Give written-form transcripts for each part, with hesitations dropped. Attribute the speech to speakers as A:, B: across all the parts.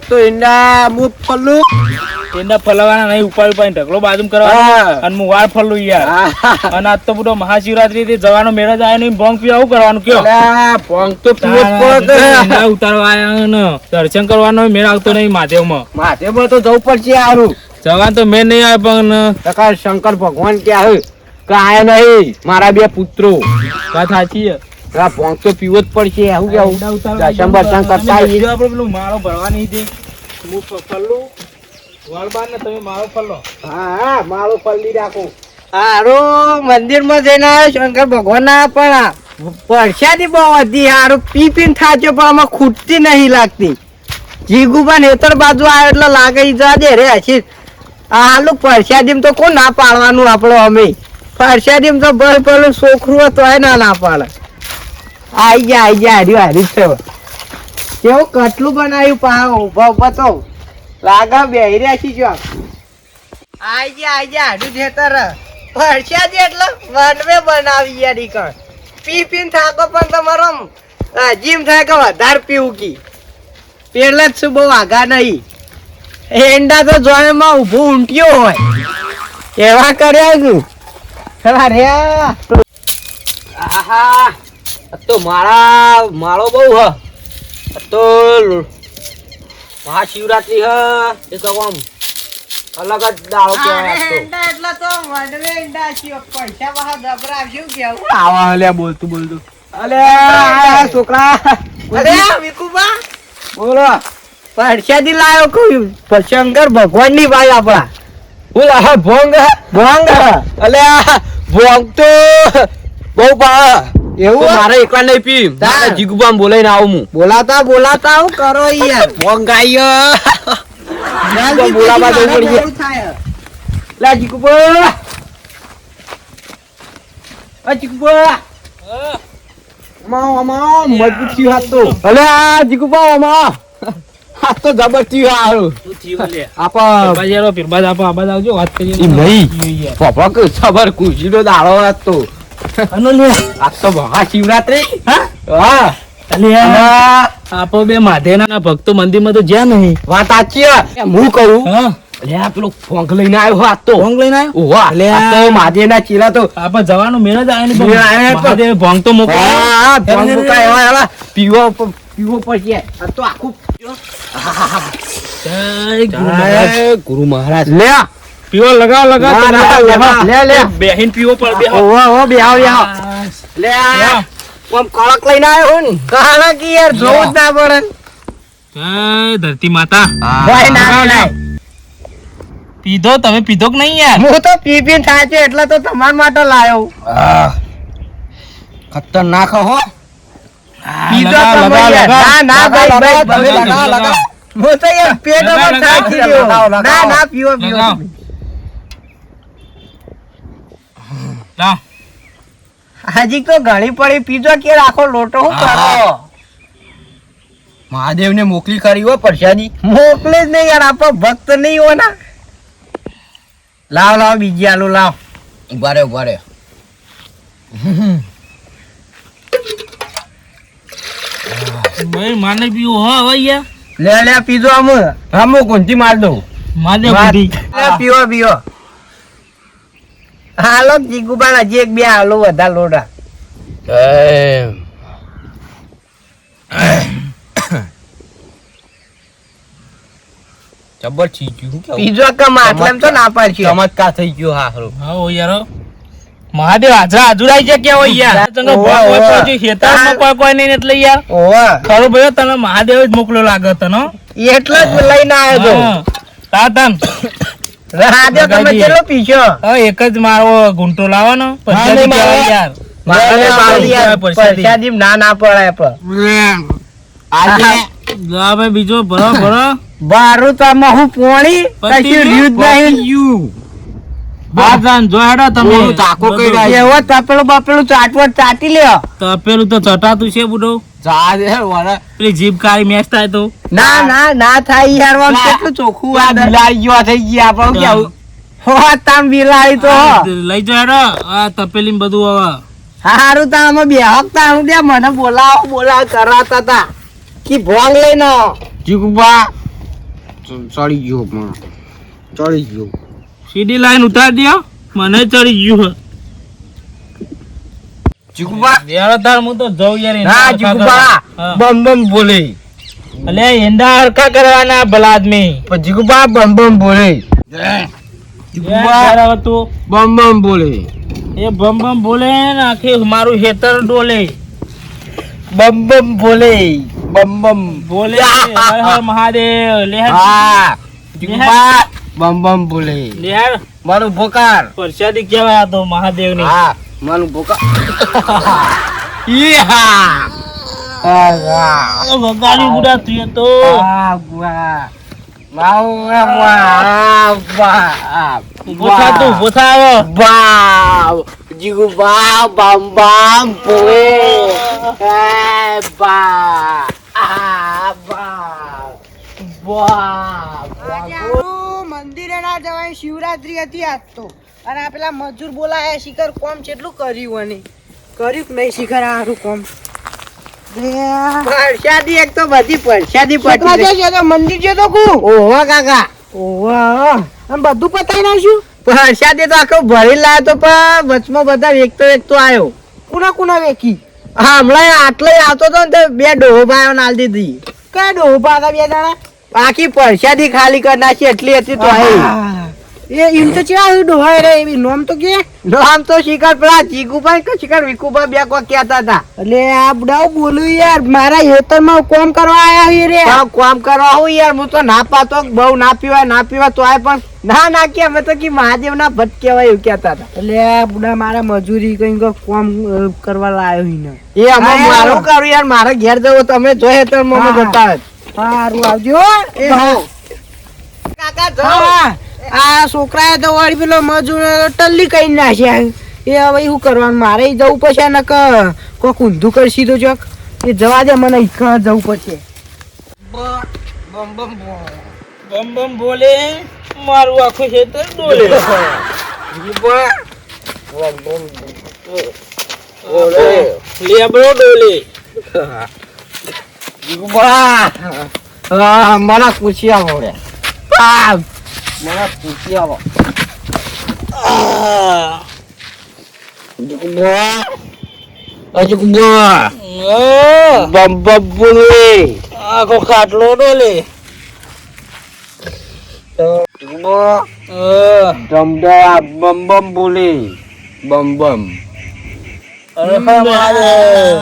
A: તો ઈંડા હું ફલ્લું
B: એના ફલાવાના નહીં, ઉપાડ ઢગલો બાજુ કરવાનો અને હું વાળ ફરલું યાર. અને આજ તો બધો મહાશિવરાત્રી થી જવાનો મેળ જ આવ્યો નહીં, ભોંગ પીવા આવું કરવાનું કયો?
A: ભોંગ તો પીવો જ પડે.
B: ઉતારવા આવ્યા ને દર્શન કરવાનો મેળ આવતો નહીં મહાદેવમાં.
A: મહાદેવમાં તો જવું પડશે સારું.
B: જવાન તો મેં નહીં આવે પણ
A: શંકર ભગવાન ક્યાં કાય નહીં મારા બે પુત્રો.
B: વાત સાચી છે.
A: ભોંગ તો પીવો જ પડશે. શું કેવું દર્શન બર્શન કરતા
B: આપણે પેલું માળો ભરવાની છે, હું ફરલું વાળબાર ને તમે માળો ફરલો.
A: હા મારો પલ્લી રાખો. હારું મંદિર માં જઈને આવ્યો શંકર ભગવાન ના પણ પરસાદી બહુ હતી. હારું પી પીને થાચ્યો પણ આમાં ખૂટતી નહીં લાગતી. જીગુબા નેતર બાજુ આવ્યો એટલે લાગે જા દે રે હસી. હાલું પરસાદી તો કોણ ના પાડવાનું આપડે અમે. પરસાદી તો બસ પેલું છોકરું હતું ના પાડે. આઈ જા હાર્યું હારી છે. કેવું કટલું બનાવ્યું પા ઉભા ઉભા તો લાગા બેહી રહ્યા છીએ જો. આઈ જા હાડું જેતર પરસાદી એટલે વનવે બનાવી યાર ઈ કણ. પી પીને થાકો પણ તમારો જીમ થાય કે વધારે પીવું કી. પેલા જ શું બહુ આગા નહીં. એંડા તો જોવામાં ઊભું ઊંટ્યો હોય એવા કર્યા છું. અરે આહા તો માળો બહુ હ તો મહાશિવરાત્રી હ એ તો આમ અલગ જ દાડો કહેવાય. એટલે તો વનવે એંડા છે પૈસા બહાર દબરાવશું કેવું આવા અલ્યા બોલતું અલ્યા છોકરા. અરે વિકુબા બોલો પરસાદી લાયો કોઈ શંકર ભગવાન ની ભાઈ આપડા. બોલા હા ભોંગ અલ્યા ભોંગ તો બહુ પા એવું મારે એકલા નહીં પી. મારે જીગુબામ બોલાઈને આવું હું. બોલાતા હું કરો યાર ભોંગ આયો બોલાવા જવું પડી લા જીગુબા. જીગુબા અમા મજબૂત થયું હાથ તો. અલ્યા જીગુબા અમા હાથ તો જબર થયું હારું.
B: આપા પીરબાદ આપા આબાદ આવજો વાત કરીએ.
A: નહીં પપ્પા કે સબર ખુશીનો દાડો હતો. આજ તો મહાશિવરાત્રી. હા
B: આપો બે માધેના ભક્તો મંદિર માં તો જ્યાં નહીં.
A: વાત સાચી હું કહું. અલ્યા પેલો ફોંક લઈને આવ્યો હાથ તો.
B: ભોંગ લઈને આવ્યો.
A: ઓહા અલ્યા તો મહાદેવના ચીલા તો
B: આપા જવાનું મેળ જ આવે ને મહાદેવ ભોંગ તો મોકલો.
A: હા ભોંગ મુકાય પીવો પડશે. આ તો આખું ગુરુ મહારાજ લે
B: પીવો લગાવ
A: લે
B: બેહીન પીવો પડે.
A: બેહાવ લે આમ કળક લઈને આવ્યો ને કહાના કી યાર જોવું જ ના પડે.
B: ધરતી માતા
A: ભાઈ ના
B: પીધો તમે પીધો કે નહીં યાર?
A: હું તો પી થાય છે એટલે તો તમારા માટે લાયો. ખતરનાક હો. પીધો ના ભાઈ હું તો યાર પેટમાં થાકી ગયો. ના પીવો હાજી તો ઘણી પડી પીજો કે રાખો લોટો હું કરો. મહાદેવ ને મોકલી કરી હો પરસાદી. મોકલે જ નહીં યાર આપો ભક્ત નહીં હો ના. લાવ બીજી આલુ લાવ. ઉભા રે
B: ભાઈ માને પીવો હો હવે યાર.
A: લે પીજો આમ કોનથી માર દઉં. પીવો હાલો જીગુબા હજી એક બે હાલો વધારે લોડા. જબર થઈ ગયું પીજો કમ આટલામ તો ના પાડશે. ચમત્કાર થઈ ગયો.
B: હા યાર મહાદેવ હાજરાઈ છે કે હોય યાર. ખેતરમાં કોઈ નહીં એટલે યાર ખરો ભાઈ તમે મહાદેવ જ મોકલો લાગે તને
A: એટલે જ લઈને આવ્યો તો.
B: એક જ મારો ઘૂંટો લાવવાનો યાર.
A: ના પડાય
B: ભાઈ બીજો ભરો
A: બારું તો હું પોણી તપેલું બપેલું ચાટવટ ચાટી લ્યો.
B: તપેલું તો ચટાતું છે બુડો. પેલી જીભ કાળી મેચ થાય તો
A: ના થાય યાર. કેટલું ચોખ્ખું બિલાડી જેવા થઈ ગયા આપડે કેવું. તામ બિલાડી તો
B: લઈ જાઓ આ તપેલી બધું હવે
A: હારું તામ બેહકતા હું દે મને બોલાવ કરાતા તા કી ભોંગ લઈને જીગુબા ચડી ગયો પણ ચડી ગયો
B: સીધી લાઈન ઉતાર દ્યો મને ચડી ગયું
A: જીગુબા
B: યાર તાર હું તો જઉં યાર
A: ના જીગુબા બમ બમ બોલે
B: અલે એંડા હરખા કરવાના ભલા આદમી
A: પણ જીગુબા બમ બમ બોલે
B: જીગુબા તું
A: બમ બમ બોલે
B: એ બમ બમ બોલે ને આખી મારું હેતર ડોલે
A: બમ બમ બોલે બમ બમ
B: બોલે હર હર મહાદેવ લેહર
A: હા જીગુબા બમ બમ બોલે
B: લેહર
A: મારું ભોકાર
B: પરસાદી કહેવાય આ તો મહાદેવ ની
A: હા મારું ભોકાર ઈહા આ
B: વગાડી ગુડા તું તો
A: બા બા
B: પોછા તું પોછા આવો
A: બા જીગુ બા બમ બમ બોલે બા મંદિરે ના જવાય શિવરાત્રી હતી આજ તો અને આ પેલા મજૂર બોલાયા શિખર કોમ કેટલું કર્યું અને કર્યું નહીં શિખર આરું કોમ પરસાદી એક તો બધી પરસાદી પડી તો મંદિર છે તો કુ ઓહો કાકા ઓહો આમ બધું પતાઈ નાખ્યું પરસાદી તો આખો ભરી લાયો તો પણ વચમાં બધા વેકતો આવ્યો કુના વેકી હા હમણાં આટલો આવતો તો ને તો બે ડોહો ભાઈઓ નાલ દીધી કયા ડોહો ભાઈ બે જણા બાકી પરસાદી ખાલી કરી નાખી એટલી હતી તો એ એમ તો ચા ડોહાય રે એવી નોમ તો કે નામ તો શિકાર પેલા ચીકુભાઈ કે શિકાર વિકુભાઈ બે કોઈ કહેતા હતા એટલે આ બડાવ બોલું યાર મારા હેતરમાં કોમ કરવા આયા હી રે કોમ કરવા હું યાર હું તો ના પાતો બહુ ના પીવાય તો આય પણ ના કે અમે તો કે મહાદેવ ના ભટ કહેવાય એવું કહેતા હતા એટલે આ બડા મારા મજૂરી કઈ કોમ કરવા લાયો હી ને એ અમે મારું કરું યાર મારે ઘેર જવો તમે જો હેતરમાં જતા સારું આવજો એ હો કાકા જાઓ આ છોકરાએ તો વળી પેલો મજૂર ટલ્લી કઈ નાખ્યા એ હવે શું કરવાનું મારે જવું પડશે ને કોક ઊંધું કરશી તો ચોક એ જવા દે મને ઈચ્છા જવું પડશે બમ
B: બમ બોલે મારું આખું હેતર ડોલે લેબડો ડોલે
A: મને પૂછી આવો રે મને પૂછી આવો બમ બમ બોલે
B: આખો ખાટલો ડોલે
A: બમ બમ બોલે બમ બમ
B: અરે Mahadev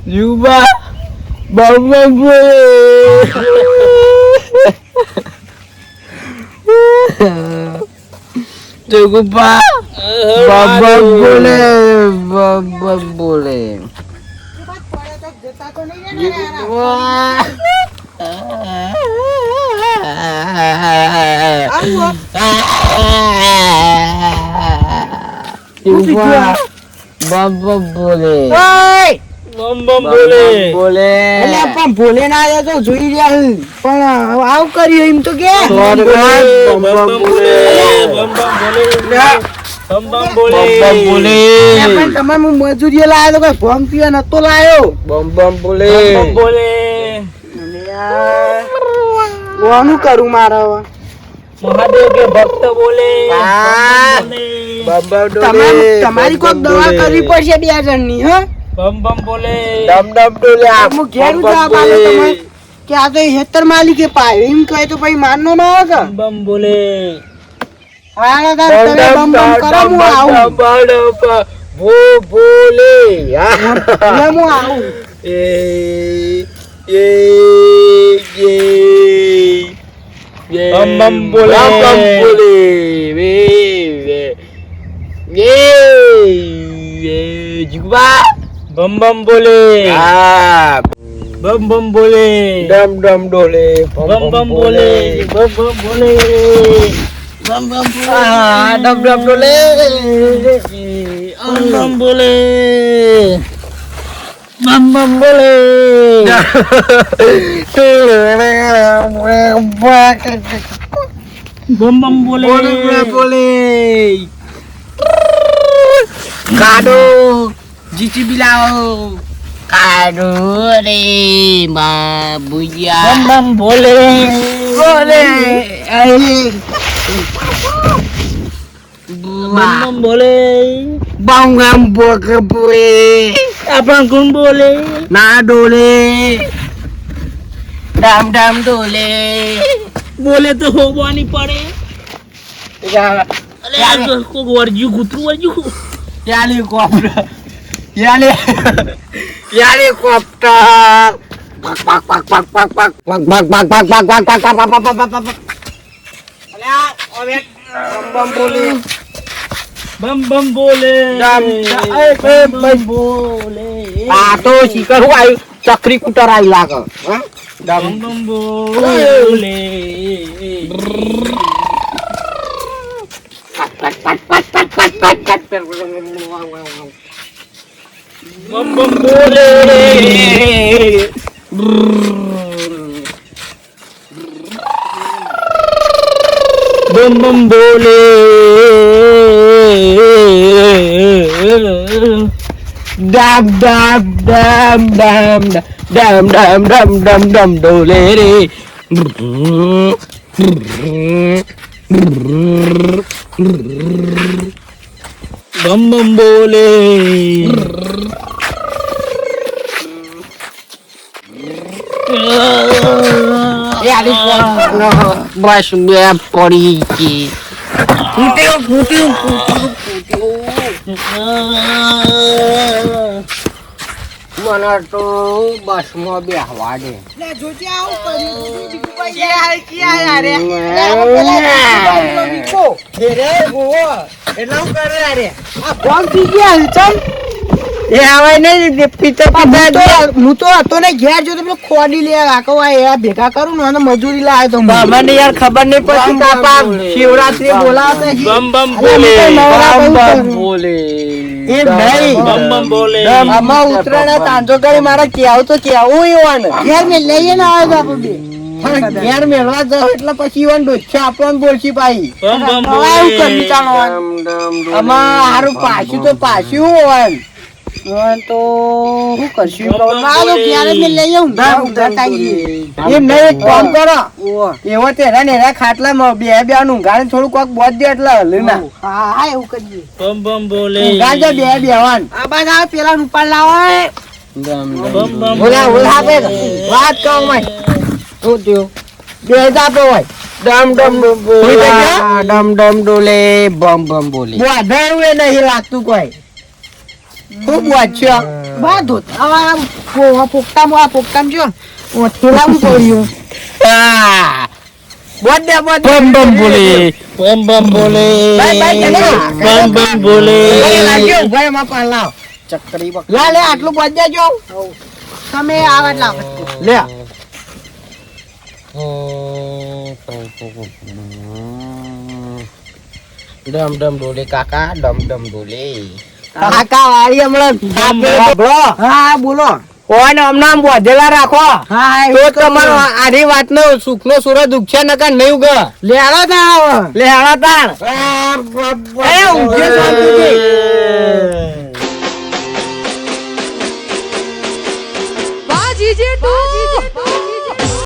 A: Juba bam bam Cukup pak bam boleh Bam boleh. Woi.
B: બમ બોલે
A: બોલે એટલે પણ બોલે ના આવે તો જોઈ રહ્યા પણ આવ કર્યું એમ તો કે
B: બમ બોલે
A: પણ તમારે મજૂરી લાવ્યો તો કઈ ભંગ પીવા નતો લાવ્યો બમ બોલે કોનું કરું મારે
B: મહાદેવ કે ભક્ત બોલે
A: તમારી કોઈક દવા કરવી પડશે બે જણની હા
B: બમ બોલે
A: ડમ ડોલે હું ઘેરું જવાબ આલો તમે કે આ તો હેતર માલિકે પાયો એમ કહે તો પછી માનનો ના આવે કે
B: બમ બોલે
A: હા તમે બમ કરો હું આવું બોલે હું આવું
B: બમ બોલે
A: જીગવા
B: બમ બોલે બમ બોલે
A: ડમ ડોલે
B: બમ બોલે બમ બોલે
A: ડમ ડોલે
B: બમ બોલે
A: બમ બોલે
B: બમ બમ બોલે
A: બોલે કાડો જીચી લાવો કાડો રે બાબુયા
B: બમ બમ બોલે
A: બોલે
B: બમ બમ બોલે
A: બાંગામ બોલે
B: આપણ કોણ બોલે
A: ના ડોલે ડામ ડામ ડોલે
B: બોલે તો હોવાની પડે અલે આ તો કોક વરજ્યું કૂતરું વરજ્યું
A: હેલિકોપ્ટર
B: બમ બમ બોલે
A: બમ
B: બોલે
A: આ તો શિખર હું આવ્યું ચક્રી કુટર આવી લાગે
B: બમ બમ બોલે બમ બમ બોલે બમ બમ બોલે
A: ડમ ડમ ડમ ડમ ડમ ડમ ડમ ડમ ડમ ડોલે રે
B: બમ બમ બોલે
A: બસ બે પડી ગઈ ફૂટ્યું મને તો બસમાં બેહવા દે હું તો હતો ને ઘેર જો પેલો ખોડી લે રાખો ભેગા કરું ને અને મજૂરી લાવે તો મને યાર ખબર નહીં પડતી કાપા શિવરાત્રી બોલાવતા
B: બમ બમ બોલે
A: બોલે એ
B: બમ બમ બોલે
A: આમાં ઉતરાયણ તાંજો કરી મારે કેવું તો કેવું ઈવાન ઘેર મેં લઈએ ને આવે આપણે ઘેર મેળવા જાવ એટલે પછી ઈવાન ડોચ્છા આપણને બોલશી પાઈ
B: બમ બમ
A: આમાં હારું પાછું તો પાછું હોવાનું તો શું કરશું એમ નહીં એક કામ કરો એવો તેરા ને એના ખાટલામાં બે ઊંઘાડે થોડું કોક બોધ દે એટલે હલે ના
B: બમ બમ બોલે
A: ઊંઘાડજો બે બેવાન આ બાદ આવે પેલા ઉપર લાવો
B: બમ બમ
A: બોલા બોલા વાત કહો મય શું થયું બે આપો હોય ડમ ડમ ડમ ડમ ડોલે બમ બમ બોલે બોધારું એ નહીં લાગતું કોઈ ખૂબ વાંચ્યો બાધો આ પોકતામ જો થેલાવું પડ્યું બોધ દે બોધ
B: બમ બમ બોલે બમ બમ બોલે બમ બમ બોલે
A: લાગ્યો ભાઈ માં પાલ લાવ ચક્કરી લે આટલું બોધ દેજો તમે આવા લાવ લે ડમ ડમ ડોલે કાકા ડમ ડમ ડોલે કાકા વાળી હમણાં હા બોલો ઓને હમણાં બોધેલા રાખો તો તમારો આની વાતનો સુખનો સૂરજ ઉગશે નકર નહીં ઉગે લેહાડો તાણ એ ઉગે શાંતિથી
C: बाजी जी टू